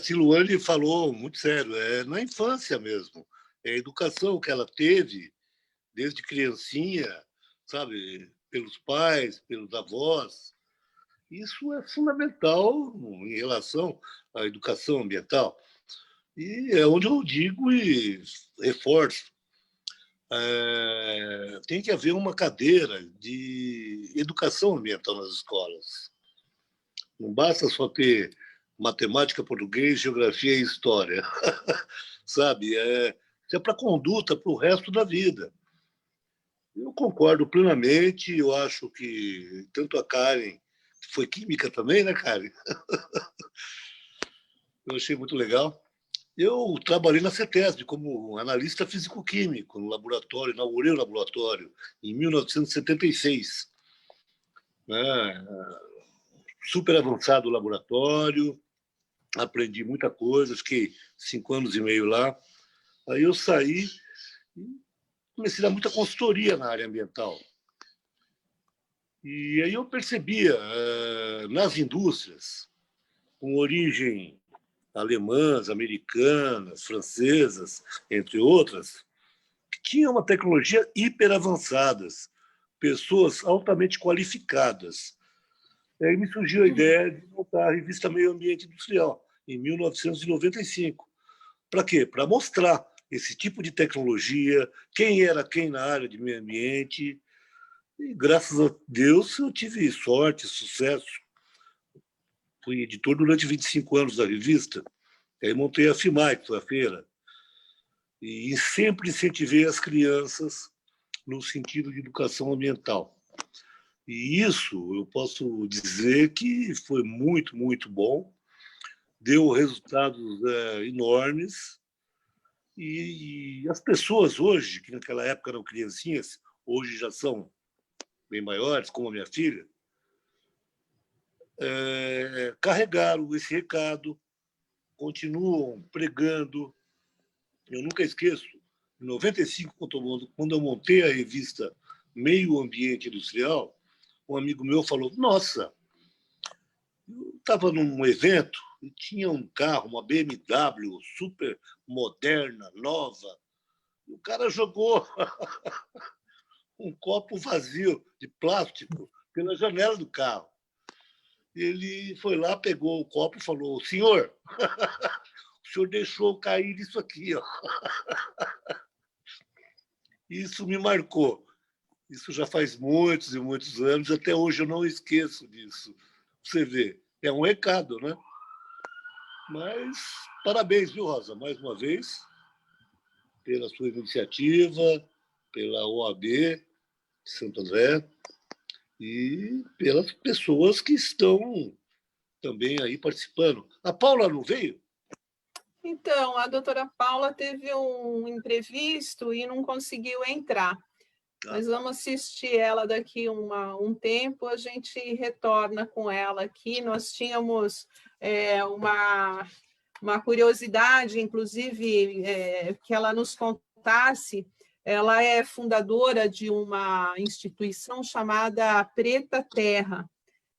Silvane falou muito sério, na infância mesmo. É a educação que ela teve desde criancinha, sabe, pelos pais, pelos avós. Isso é fundamental em relação à educação ambiental. E é onde eu digo e reforço. Tem que haver uma cadeira de educação ambiental nas escolas. Não basta só ter matemática, português, geografia e história. Sabe? Isso é para conduta para o resto da vida. Eu concordo plenamente. Eu acho que tanto a Karen, que foi química também, né, Karen? Eu achei muito legal. Eu trabalhei na CETESB como analista físico-químico no laboratório, inaugurei o laboratório em 1976. Né? Super avançado o laboratório, aprendi muita coisa, fiquei 5 anos e meio lá. Aí eu saí e comecei a dar muita consultoria na área ambiental. E aí eu percebia, nas indústrias, com origem alemãs, americanas, francesas, entre outras, que tinham uma tecnologia hiper avançadas, pessoas altamente qualificadas. E aí me surgiu a ideia de montar a revista Meio Ambiente Industrial, em 1995. Para quê? Para mostrar esse tipo de tecnologia, quem era quem na área de meio ambiente. E, graças a Deus, eu tive sorte, sucesso. Fui editor durante 25 anos da revista. Aí montei a FIMAI, que foi a feira. E sempre incentivei as crianças no sentido de educação ambiental. E isso eu posso dizer que foi muito, muito bom. Deu resultados enormes. E as pessoas hoje, que naquela época eram criancinhas, hoje já são bem maiores, como a minha filha, carregaram esse recado, continuam pregando. Eu nunca esqueço, em 95, quando eu montei a revista Meio Ambiente Industrial, um amigo meu falou, nossa, eu estava num evento e tinha um carro, uma BMW super moderna, nova, e o cara jogou um copo vazio de plástico pela janela do carro. Ele foi lá, pegou o copo e falou, senhor, o senhor deixou cair isso aqui. Ó. Isso me marcou. Isso já faz muitos e muitos anos, até hoje eu não esqueço disso. Você vê, é um recado, né? Mas parabéns, viu, Rosa, mais uma vez, pela sua iniciativa, pela OAB de Santo André. e pelas pessoas que estão também aí participando. A Paula não veio? Então, a doutora Paula teve um imprevisto e não conseguiu entrar. Mas vamos assistir ela daqui um tempo, a gente retorna com ela aqui. Nós tínhamos uma curiosidade, inclusive, que ela nos contasse. Ela é fundadora de uma instituição chamada Preta Terra,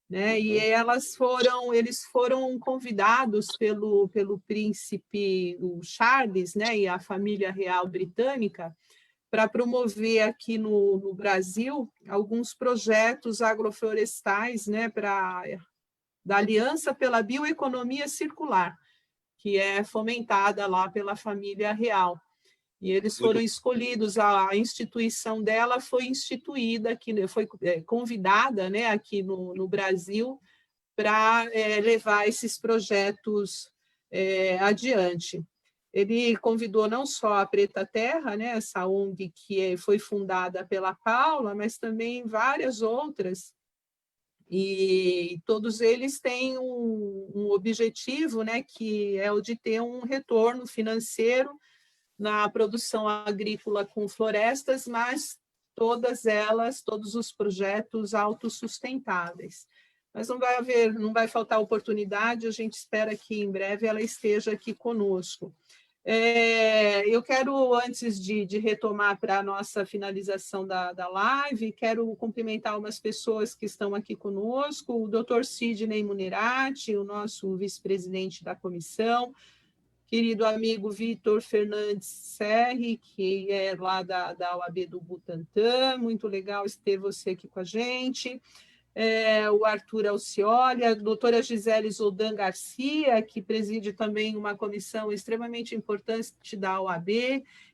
né? E eles foram convidados pelo príncipe o Charles, né? E a família real britânica, para promover aqui no Brasil alguns projetos agroflorestais, né, da Aliança pela Bioeconomia Circular, que é fomentada lá pela família real. E eles foram escolhidos, a instituição dela foi instituída aqui, foi convidada, né, aqui no Brasil para levar esses projetos adiante. Ele convidou não só a Preta Terra, né, essa ONG que foi fundada pela Paula, mas também várias outras, e todos eles têm um objetivo, né, que é o de ter um retorno financeiro na produção agrícola com florestas, mas todos os projetos autossustentáveis. Mas não vai faltar oportunidade, a gente espera que em breve ela esteja aqui conosco. Eu quero, antes de retomar para a nossa finalização da live, quero cumprimentar umas pessoas que estão aqui conosco, o Dr. Sidney Munerati, o nosso vice-presidente da comissão, querido amigo Vitor Fernandes Serri, que é lá da OAB do Butantã, muito legal ter você aqui com a gente, o Arthur Alcioli, a doutora Gisele Zoldan Garcia, que preside também uma comissão extremamente importante da OAB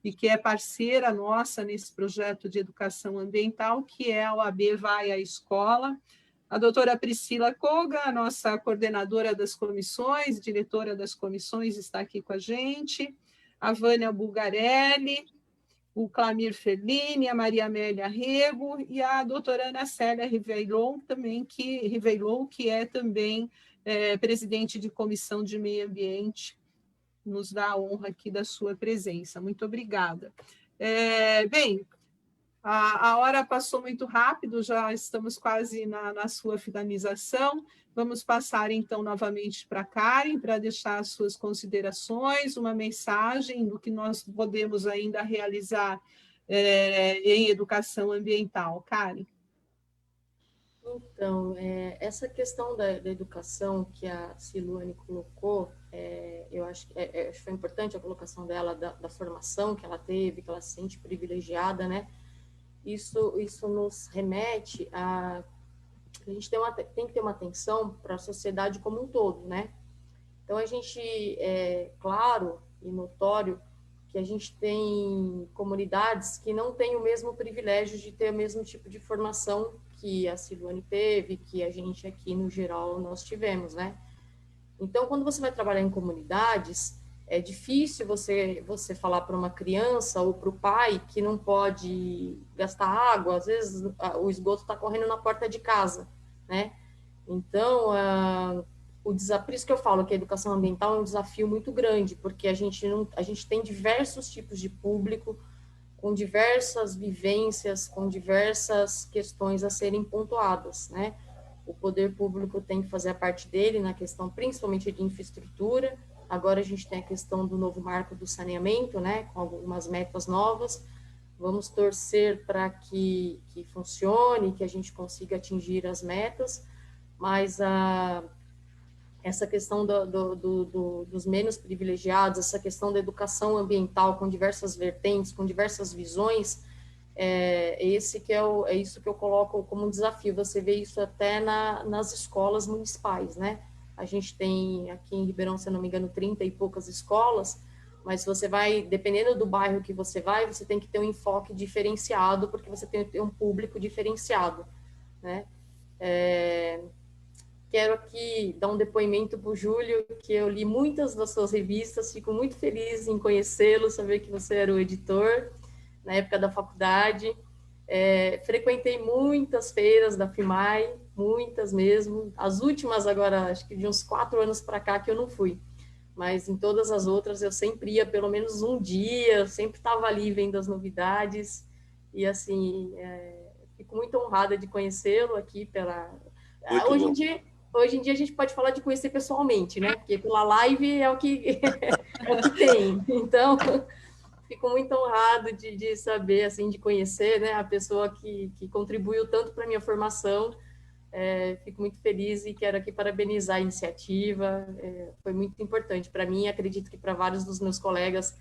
e que é parceira nossa nesse projeto de educação ambiental, que é a OAB Vai à Escola. A doutora Priscila Koga, a nossa coordenadora das comissões, diretora das comissões, está aqui com a gente. A Vânia Bulgarelli, o Clamir Fellini, a Maria Amélia Rego e a doutora Ana Célia Riveilon, que é também presidente de comissão de meio ambiente, nos dá a honra aqui da sua presença. Muito obrigada. Bem, a hora passou muito rápido, já estamos quase na sua finalização. Vamos passar, então, novamente para a Karen, para deixar as suas considerações, uma mensagem do que nós podemos ainda realizar em educação ambiental. Karen. Então, essa questão da educação que a Siluane colocou, eu acho que foi importante a colocação dela, da formação que ela teve, que ela se sente privilegiada, né? Isso nos remete a gente tem que ter uma atenção para a sociedade como um todo, né? Então, a gente, claro e notório que a gente tem comunidades que não têm o mesmo privilégio de ter o mesmo tipo de formação que a Siluane teve, que a gente aqui, no geral, nós tivemos, né? Então, quando você vai trabalhar em comunidades, é difícil você falar para uma criança ou para o pai que não pode gastar água, às vezes o esgoto está correndo na porta de casa, né? Então, por isso que eu falo que a educação ambiental é um desafio muito grande, porque a gente tem diversos tipos de público, com diversas vivências, com diversas questões a serem pontuadas, né? O poder público tem que fazer a parte dele na questão principalmente de infraestrutura. Agora a gente tem a questão do novo marco do saneamento, né, com algumas metas novas. Vamos torcer para que funcione, que a gente consiga atingir as metas, mas essa questão dos menos privilegiados, essa questão da educação ambiental com diversas vertentes, com diversas visões, é isso que eu coloco como um desafio. Você vê isso até nas escolas municipais, né? A gente tem aqui em Ribeirão, se não me engano, 30 e poucas escolas, mas você vai, dependendo do bairro que você vai, você tem que ter um enfoque diferenciado, porque você tem que ter um público diferenciado, né? Quero aqui dar um depoimento para o Júlio, que eu li muitas das suas revistas, fico muito feliz em conhecê-lo, saber que você era o editor na época da faculdade. Frequentei muitas feiras da FIMAI, muitas mesmo. As últimas agora, acho que de uns 4 anos para cá que eu não fui. Mas em todas as outras eu sempre ia pelo menos um dia, eu sempre estava ali vendo as novidades. E assim, fico muito honrada de conhecê-lo aqui pela... Hoje em dia a gente pode falar de conhecer pessoalmente, né? Porque pela live é o que, é o que tem. Então, fico muito honrado de saber, assim, de conhecer, né, a pessoa que contribuiu tanto para a minha formação. Fico muito feliz e quero aqui parabenizar a iniciativa. Foi muito importante para mim, acredito que para vários dos meus colegas,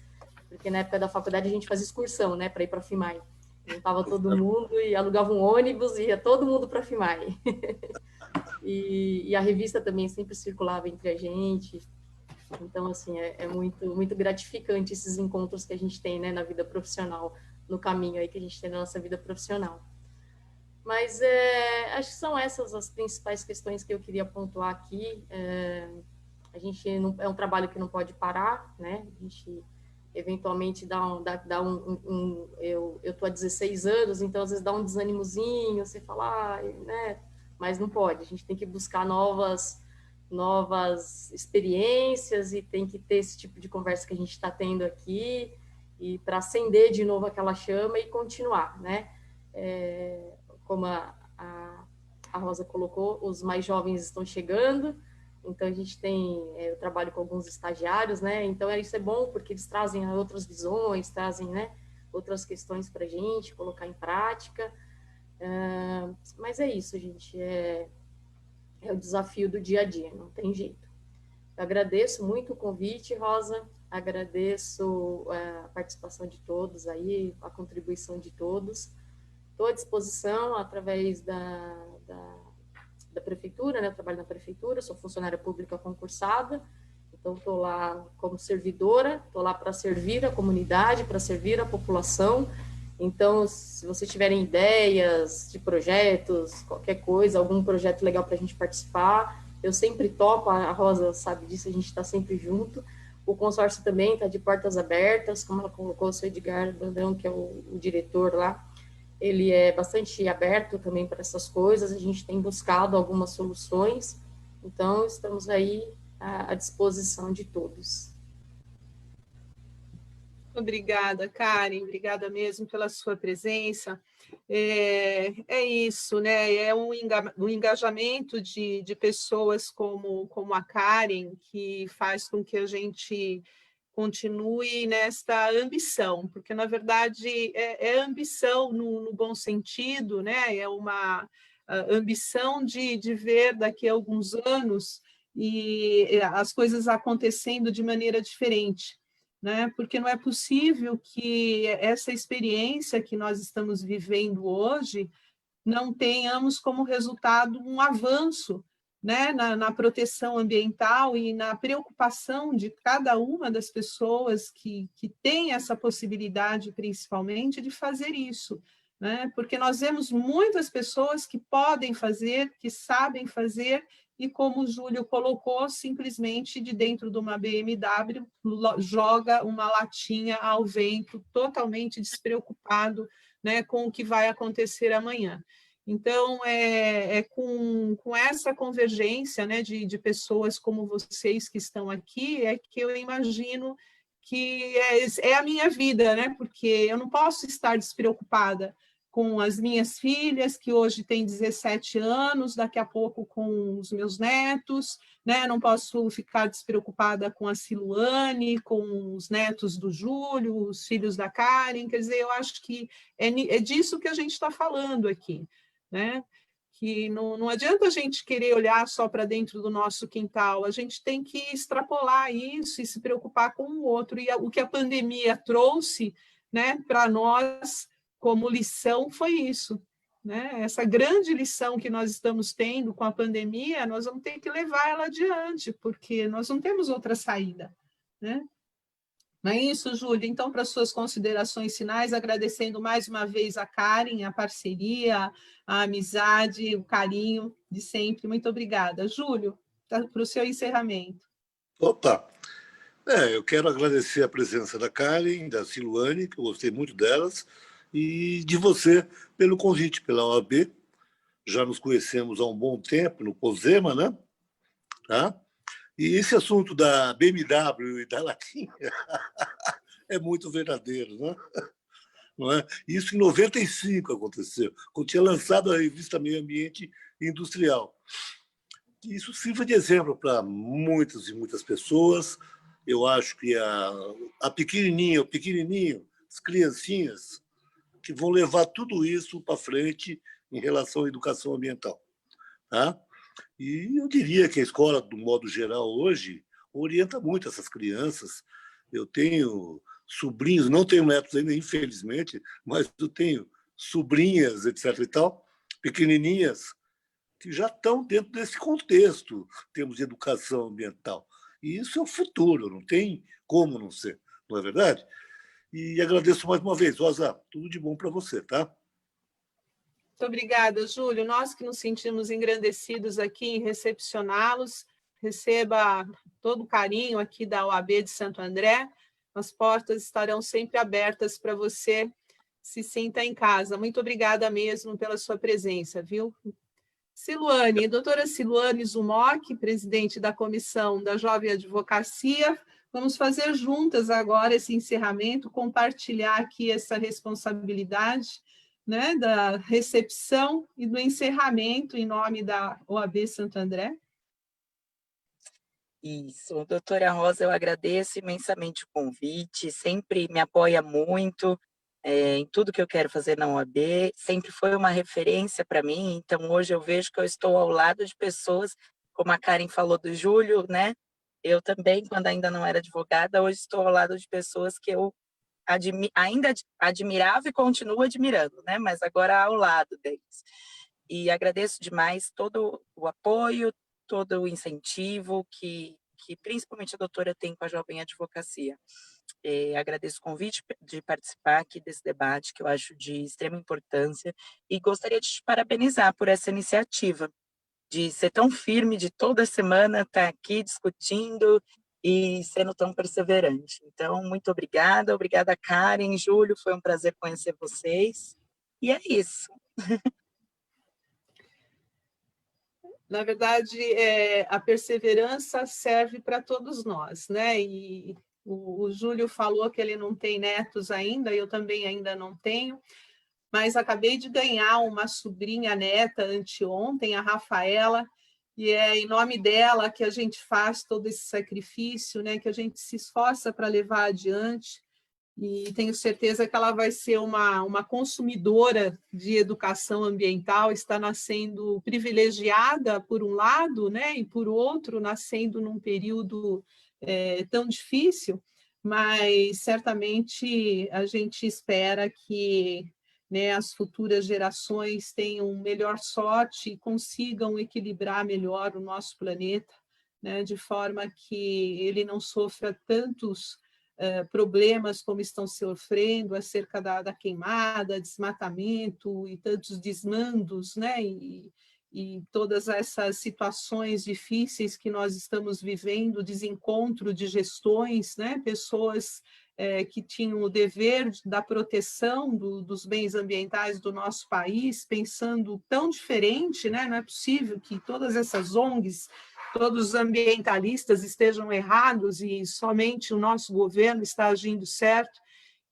porque na época da faculdade a gente fazia excursão, né, para ir para a FIMAI. Juntava todo mundo e alugava um ônibus e ia todo mundo para a FIMAI. E a revista também sempre circulava entre a gente. Então, assim, é muito, muito gratificante esses encontros que a gente tem, né, na vida profissional, no caminho aí que a gente tem na nossa vida profissional. Mas acho que são essas as principais questões que eu queria pontuar aqui. A gente não, é um trabalho que não pode parar, né? A gente eventualmente eu estou há 16 anos, então às vezes dá um desânimozinho, você fala, né? Mas não pode, a gente tem que buscar novas experiências e tem que ter esse tipo de conversa que a gente está tendo aqui e para acender de novo aquela chama e continuar, né? Como a Rosa colocou, os mais jovens estão chegando, então a gente tem, eu trabalho com alguns estagiários, né? Então isso é bom porque eles trazem outras visões, trazem, né, outras questões para a gente colocar em prática. Mas é isso, gente, é o desafio do dia a dia, não tem jeito. Eu agradeço muito o convite, Rosa, agradeço a participação de todos aí, a contribuição de todos. Estou à disposição através da prefeitura, né? Eu trabalho na prefeitura, sou funcionária pública concursada, então estou lá como servidora, estou lá para servir a comunidade, para servir a população. Então, se vocês tiverem ideias de projetos, qualquer coisa, algum projeto legal para a gente participar, eu sempre topo, a Rosa sabe disso, a gente está sempre junto. O consórcio também está de portas abertas, como ela colocou, o seu Edgar Brandão, que é o diretor lá, ele é bastante aberto também para essas coisas, a gente tem buscado algumas soluções, então estamos aí à disposição de todos. Obrigada, Karen, obrigada mesmo pela sua presença. É isso, né? É um engajamento de pessoas como a Karen que faz com que a gente continue nesta ambição, porque, na verdade, é ambição no bom sentido, né? É uma ambição de ver daqui a alguns anos e as coisas acontecendo de maneira diferente, né? Porque não é possível que essa experiência que nós estamos vivendo hoje não tenhamos como resultado um avanço, né, na proteção ambiental e na preocupação de cada uma das pessoas que tem essa possibilidade, principalmente, de fazer isso, né? Porque nós vemos muitas pessoas que podem fazer, que sabem fazer, e como o Júlio colocou, simplesmente de dentro de uma BMW, joga uma latinha ao vento, totalmente despreocupado, né, com o que vai acontecer amanhã. Então, com essa convergência, né, de pessoas como vocês que estão aqui, é que eu imagino que é a minha vida, né, porque eu não posso estar despreocupada com as minhas filhas, que hoje têm 17 anos, daqui a pouco com os meus netos, né? Não posso ficar despreocupada com a Siluane, com os netos do Júlio, os filhos da Karen, quer dizer, eu acho que é disso que a gente está falando aqui, né? Que não adianta a gente querer olhar só para dentro do nosso quintal, a gente tem que extrapolar isso e se preocupar com o outro, e o que a pandemia trouxe, né, para nós, como lição, foi isso, né? Essa grande lição que nós estamos tendo com a pandemia, nós vamos ter que levar ela adiante, porque nós não temos outra saída, né? Não é isso, Júlia? Então, para suas considerações finais, agradecendo mais uma vez a Karen, a parceria, a amizade, o carinho de sempre. Muito obrigada. Júlio, para o seu encerramento. Opa! Eu quero agradecer a presença da Karen, da Siluane, que eu gostei muito delas, e de você pelo convite, pela OAB. Já nos conhecemos há um bom tempo no COSEMA, né? Tá? E esse assunto da BMW e da Latinha é muito verdadeiro, né? Não é? Isso em 95 aconteceu, quando tinha lançado a revista Meio Ambiente Industrial. Que isso sirva de exemplo para muitas e muitas pessoas. Eu acho que a pequenininha, o pequenininho, as criancinhas, que vão levar tudo isso para frente em relação à educação ambiental. Tá? E eu diria que a escola, do modo geral, hoje, orienta muito essas crianças. Eu tenho sobrinhos, não tenho netos ainda, infelizmente, mas eu tenho sobrinhas, etc. e tal, pequenininhas, que já estão dentro desse contexto, em termos de educação ambiental. E isso é o futuro, não tem como não ser, não é verdade? E agradeço mais uma vez. Rosa, tudo de bom para você, tá? Muito obrigada, Júlio. Nós que nos sentimos engrandecidos aqui em recepcioná-los, receba todo o carinho aqui da OAB de Santo André. As portas estarão sempre abertas para você se sinta em casa. Muito obrigada mesmo pela sua presença, viu? Siluane, doutora Siluane Zumock, presidente da Comissão da Jovem Advocacia, vamos fazer juntas agora esse encerramento, compartilhar aqui essa responsabilidade, né, da recepção e do encerramento em nome da OAB Santo André. Isso, doutora Rosa, eu agradeço imensamente o convite, sempre me apoia muito em tudo que eu quero fazer na OAB, sempre foi uma referência para mim, então hoje eu vejo que eu estou ao lado de pessoas, como a Karen falou do Júlio, né? Eu também, quando ainda não era advogada, hoje estou ao lado de pessoas que eu ainda admirava e continuo admirando, né? Mas agora ao lado deles. E agradeço demais todo o apoio, todo o incentivo que principalmente a doutora tem com a Jovem Advocacia. Agradeço o convite de participar aqui desse debate, que eu acho de extrema importância, e gostaria de te parabenizar por essa iniciativa, de ser tão firme, de toda semana estar aqui discutindo e sendo tão perseverante. Então, muito obrigada, obrigada Karen, Júlio, foi um prazer conhecer vocês, e é isso. Na verdade, a perseverança serve para todos nós, né? E o Júlio falou que ele não tem netos ainda, eu também ainda não tenho, mas acabei de ganhar uma sobrinha neta anteontem, a Rafaela, e é em nome dela que a gente faz todo esse sacrifício, né? Que a gente se esforça para levar adiante. E tenho certeza que ela vai ser uma consumidora de educação ambiental, está nascendo privilegiada por um lado, né, e por outro, nascendo num período tão difícil, mas certamente a gente espera que, né, as futuras gerações tenham melhor sorte e consigam equilibrar melhor o nosso planeta, né, de forma que ele não sofra tantos problemas como estão sofrendo acerca da queimada, desmatamento e tantos desmandos, né? E todas essas situações difíceis que nós estamos vivendo, desencontro de gestões, né? Pessoas que tinham o dever da proteção dos bens ambientais do nosso país, pensando tão diferente, né? Não é possível que todas essas ONGs, todos os ambientalistas estejam errados e somente o nosso governo está agindo certo.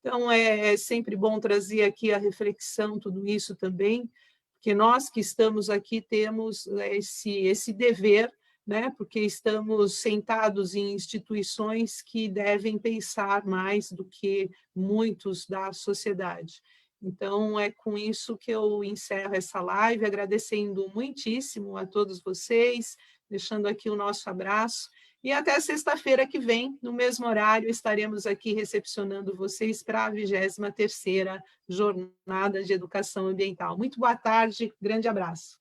Então, é sempre bom trazer aqui a reflexão, tudo isso também, porque nós que estamos aqui temos esse dever, né? Porque estamos sentados em instituições que devem pensar mais do que muitos da sociedade. Então, é com isso que eu encerro essa live, agradecendo muitíssimo a todos vocês, deixando aqui o nosso abraço, e até sexta-feira que vem, no mesmo horário, estaremos aqui recepcionando vocês para a 23ª Jornada de Educação Ambiental. Muito boa tarde, grande abraço.